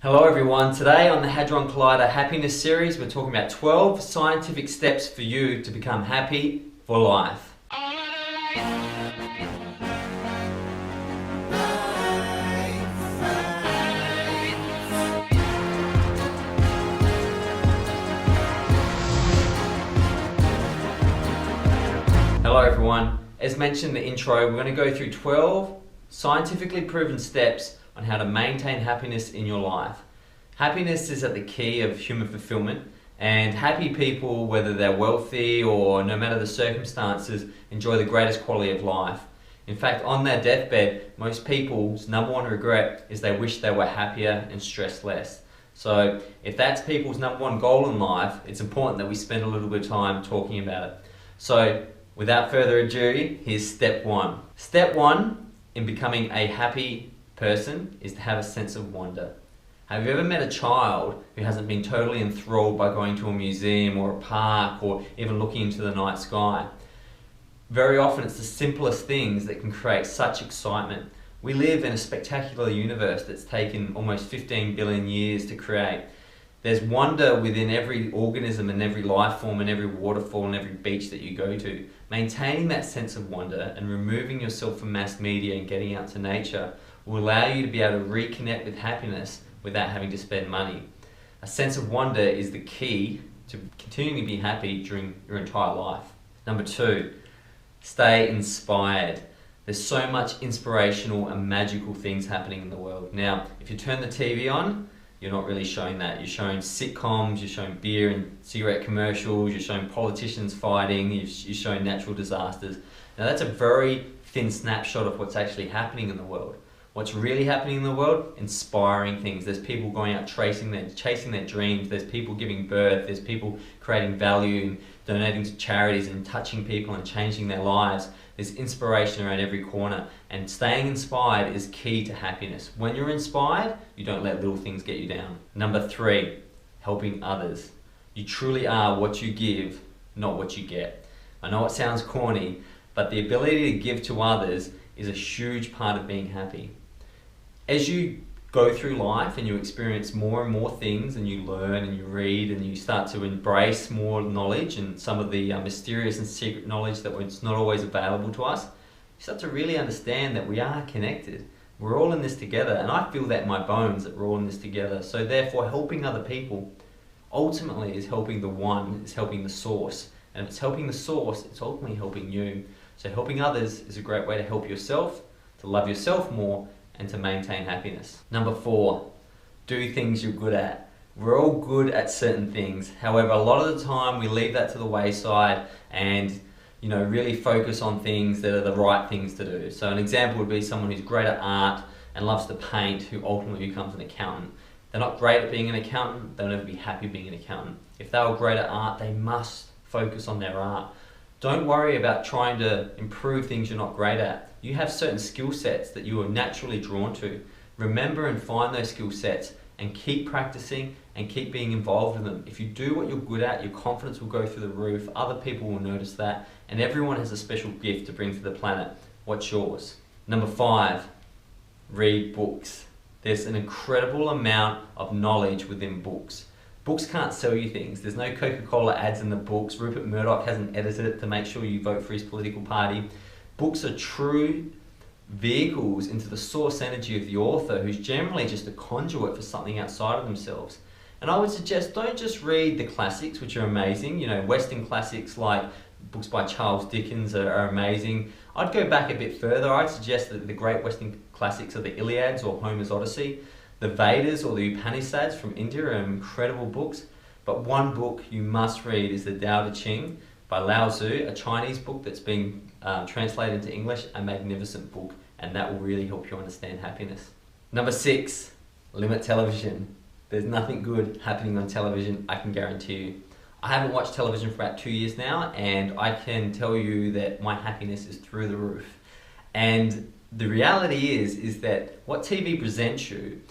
Hello everyone, today on the Hadron Collider Happiness Series we're talking about 12 scientific steps for you to become happy for life. Hello everyone, as mentioned in the intro, we're going to go through 12 scientifically proven steps on how to maintain happiness in your life. Happiness is at the key of human fulfillment, and happy people, whether they're wealthy or no matter the circumstances, enjoy the greatest quality of life. In fact, on their deathbed, most people's number one regret is they wish they were happier and stressed less. So if that's people's number one goal in life, it's important that we spend a little bit of time talking about it. So without further ado, here's step one. Step one in becoming a happy person is to have a sense of wonder. Have you ever met a child who hasn't been totally enthralled by going to a museum or a park or even looking into the night sky? Very often it's the simplest things that can create such excitement. We live in a spectacular universe that's taken almost 15 billion years to create. There's wonder within every organism and every life form and every waterfall and every beach that you go to. Maintaining that sense of wonder and removing yourself from mass media and getting out to nature will allow you to be able to reconnect with happiness without having to spend money. A sense of wonder is the key to continuing to be happy during your entire life. Number two, stay inspired. There's so much inspirational and magical things happening in the world. Now, if you turn the TV on, you're not really showing that. You're showing sitcoms, you're showing beer and cigarette commercials, you're showing politicians fighting, you're showing natural disasters. Now that's a very thin snapshot of what's actually happening in the world. What's really happening in the world? Inspiring things. There's people going out chasing their dreams. There's people giving birth. There's people creating value and donating to charities and touching people and changing their lives. There's inspiration around every corner, and staying inspired is key to happiness. When you're inspired, you don't let little things get you down. Number three, helping others. You truly are what you give, not what you get. I know it sounds corny, but the ability to give to others is a huge part of being happy. As you go through life and you experience more and more things and you learn and you read and you start to embrace more knowledge and some of the mysterious and secret knowledge that was not always available to us, you start to really understand that we are connected. We're all in this together, and I feel that in my bones that we're all in this together. So therefore, helping other people ultimately is helping the one, is helping the source. And if it's helping the source, it's ultimately helping you. So helping others is a great way to help yourself, to love yourself more, and to maintain happiness. Number four, do things you're good at. We're all good at certain things. However, a lot of the time we leave that to the wayside and really focus on things that are the right things to do. So an example would be someone who's great at art and loves to paint, who ultimately becomes an accountant. They're not great at being an accountant, they'll never be happy being an accountant. If they were great at art, they must focus on their art. Don't worry about trying to improve things you're not great at. You have certain skill sets that you are naturally drawn to. Remember and find those skill sets and keep practicing and keep being involved in them. If you do what you're good at, your confidence will go through the roof, other people will notice that, and everyone has a special gift to bring to the planet. What's yours? Number five, read books. There's an incredible amount of knowledge within books. Books can't sell you things. There's no Coca-Cola ads in the books. Rupert Murdoch hasn't edited it to make sure you vote for his political party. Books are true vehicles into the source energy of the author, who's generally just a conduit for something outside of themselves. And I would suggest don't just read the classics, which are amazing. Western classics like books by Charles Dickens are amazing. I'd go back a bit further. I'd suggest that the great Western classics are the Iliads or Homer's Odyssey. The Vedas or the Upanishads from India are incredible books, but one book you must read is the Tao Te Ching by Lao Tzu, a Chinese book that's been translated into English, a magnificent book, and that will really help you understand happiness. Number six, limit television. There's nothing good happening on television, I can guarantee you. I haven't watched television for about 2 years now, and I can tell you that my happiness is through the roof. And the reality is that what TV presents you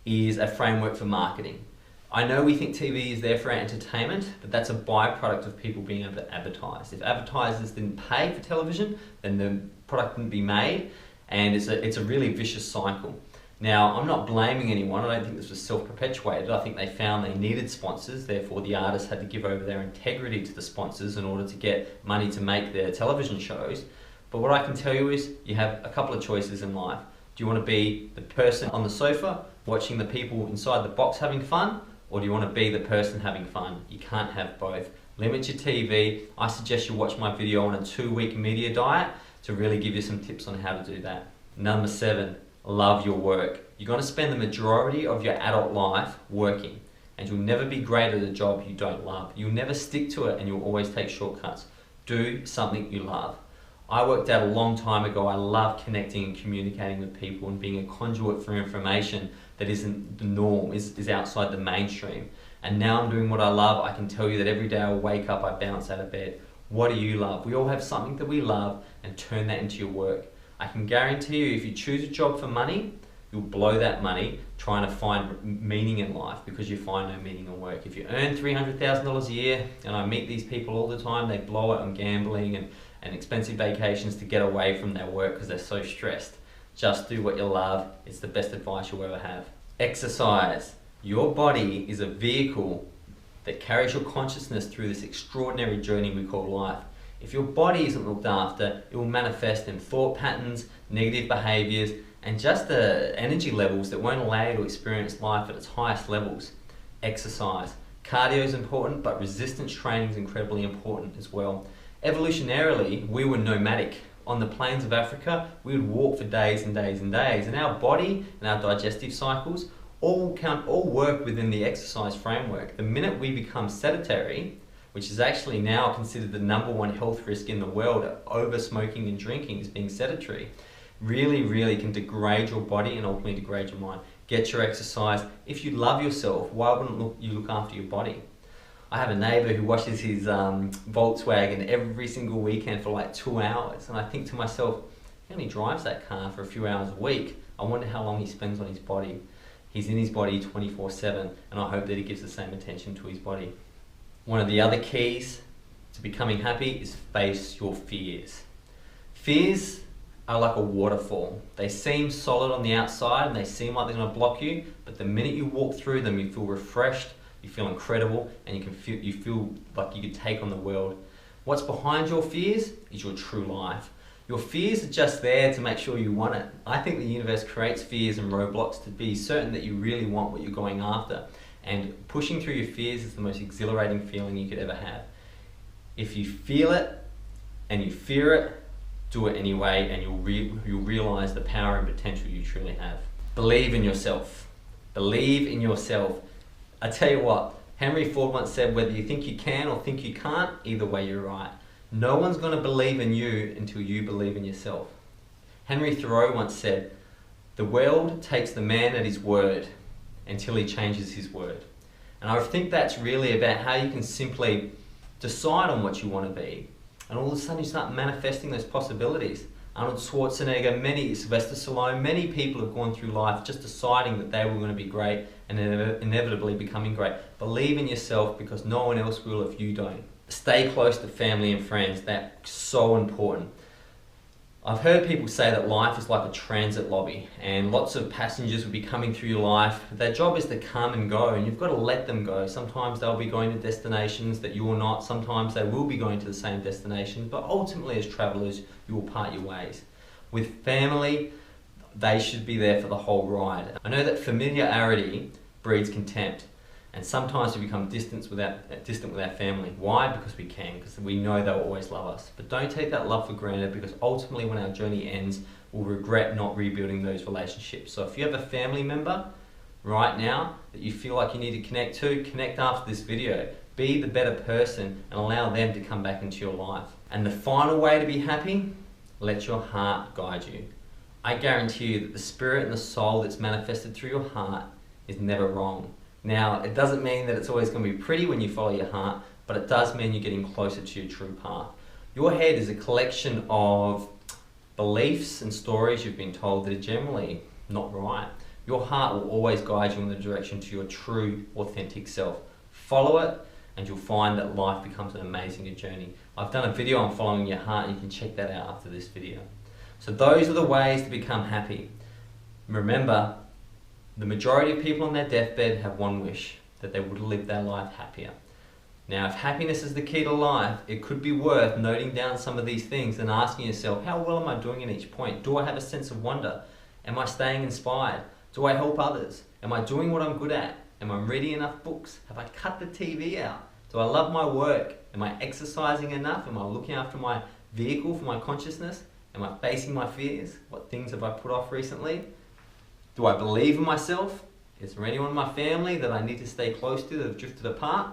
is a framework for marketing. I know we think TV is there for our entertainment, but that's a byproduct of people being able to advertise. If advertisers didn't pay for television, then the product wouldn't be made, and it's a really vicious cycle. Now, I'm not blaming anyone. I don't think this was self-perpetuated. I think they found they needed sponsors, therefore the artists had to give over their integrity to the sponsors in order to get money to make their television shows. But what I can tell you is you have a couple of choices in life. Do you want to be the person on the sofa watching the people inside the box having fun, or do you want to be the person having fun? You can't have both. Limit your TV. I suggest you watch my video on a 2-week media diet to really give you some tips on how to do that. Number 7, love your work. You're going to spend the majority of your adult life working, and you'll never be great at a job you don't love. You'll never stick to it, and you'll always take shortcuts. Do something you love. I worked out a long time ago. I love connecting and communicating with people and being a conduit for information that isn't the norm, is outside the mainstream. And now I'm doing what I love. I can tell you that every day I wake up, I bounce out of bed. What do you love? We all have something that we love, and turn that into your work. I can guarantee you, if you choose a job for money, you'll blow that money trying to find meaning in life, because you find no meaning in work. If you earn $300,000 a year, and I meet these people all the time, they blow it on gambling and expensive vacations to get away from their work because they're so stressed. Just do what you love. It's the best advice you'll ever have. Exercise. Your body is a vehicle that carries your consciousness through this extraordinary journey we call life. If your body isn't looked after, it will manifest in thought patterns, negative behaviors, and just the energy levels that won't allow you to experience life at its highest levels. Exercise. Cardio is important, but resistance training is incredibly important as well. Evolutionarily, we were nomadic. On the plains of Africa, we would walk for days and days and days, and our body and our digestive cycles all work within the exercise framework. The minute we become sedentary, which is actually now considered the #1 health risk in the world, over smoking and drinking is being sedentary, really can degrade your body and ultimately degrade your mind. Get your exercise. If you love yourself, why wouldn't you look after your body? I have a neighbour who washes his Volkswagen every single weekend for like 2 hours, and I think to myself, he only drives that car for a few hours a week. I wonder how long he spends on his body. He's in his body 24/7, and I hope that he gives the same attention to his body. One of the other keys to becoming happy is face your fears. Fears are like a waterfall. They seem solid on the outside and they seem like they're going to block you, but the minute you walk through them, you feel refreshed, you feel incredible, and you feel like you could take on the world. What's behind your fears is your true life. Your fears are just there to make sure you want it. I think the universe creates fears and roadblocks to be certain that you really want what you're going after. And pushing through your fears is the most exhilarating feeling you could ever have. If you feel it and you fear it, do it anyway, and you'll realize the power and potential you truly have. Believe in yourself. Believe in yourself. I tell you what, Henry Ford once said, whether you think you can or think you can't, either way you're right. No one's going to believe in you until you believe in yourself. Henry Thoreau once said, the world takes the man at his word until he changes his word. And I think that's really about how you can simply decide on what you want to be, and all of a sudden you start manifesting those possibilities. Arnold Schwarzenegger, Sylvester Stallone, many people have gone through life just deciding that they were going to be great and inevitably becoming great. Believe in yourself, because no one else will if you don't. Stay close to family and friends. That's so important. I've heard people say that life is like a transit lobby, and lots of passengers will be coming through your life. Their job is to come and go, and you've got to let them go. Sometimes they'll be going to destinations that you're not. Sometimes they will be going to the same destination, but ultimately as travelers, you will part your ways. With family, they should be there for the whole ride. I know that familiarity breeds contempt, and sometimes we become distant with our family. Why? Because we can, because we know they'll always love us. But don't take that love for granted, because ultimately when our journey ends, we'll regret not rebuilding those relationships. So if you have a family member right now that you feel like you need to connect after this video. Be the better person and allow them to come back into your life. And the final way to be happy, let your heart guide you. I guarantee you that the spirit and the soul that's manifested through your heart is never wrong. Now, it doesn't mean that it's always going to be pretty when you follow your heart, but it does mean you're getting closer to your true path. Your head is a collection of beliefs and stories you've been told that are generally not right. Your heart will always guide you in the direction to your true, authentic self. Follow it, and you'll find that life becomes an amazing journey. I've done a video on following your heart, and you can check that out after this video. So those are the ways to become happy. Remember, The majority of people on their deathbed have one wish, that they would live their life happier. Now, if happiness is the key to life, it could be worth noting down some of these things and asking yourself, how well am I doing in each point? Do I have a sense of wonder? Am I staying inspired? Do I help others? Am I doing what I'm good at? Am I reading enough books? Have I cut the TV out? Do I love my work? Am I exercising enough? Am I looking after my vehicle for my consciousness? Am I facing my fears? What things have I put off recently? Do I believe in myself? Is there anyone in my family that I need to stay close to that have drifted apart?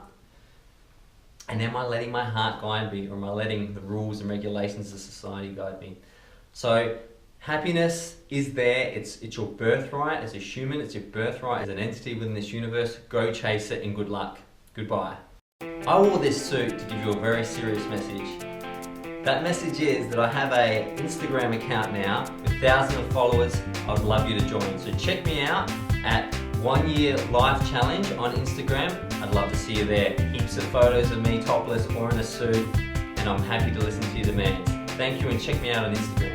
And am I letting my heart guide me, or am I letting the rules and regulations of society guide me? So happiness is there. It's your birthright as a human. It's your birthright as an entity within this universe. Go chase it and good luck. Goodbye. I wore this suit to give you a very serious message. That message is that I have an Instagram account now with thousands of followers. I would love you to join. So check me out at 1 Year Life Challenge on Instagram. I'd love to see you there. Heaps of photos of me topless or in a suit, and I'm happy to listen to your demands. Thank you, and check me out on Instagram.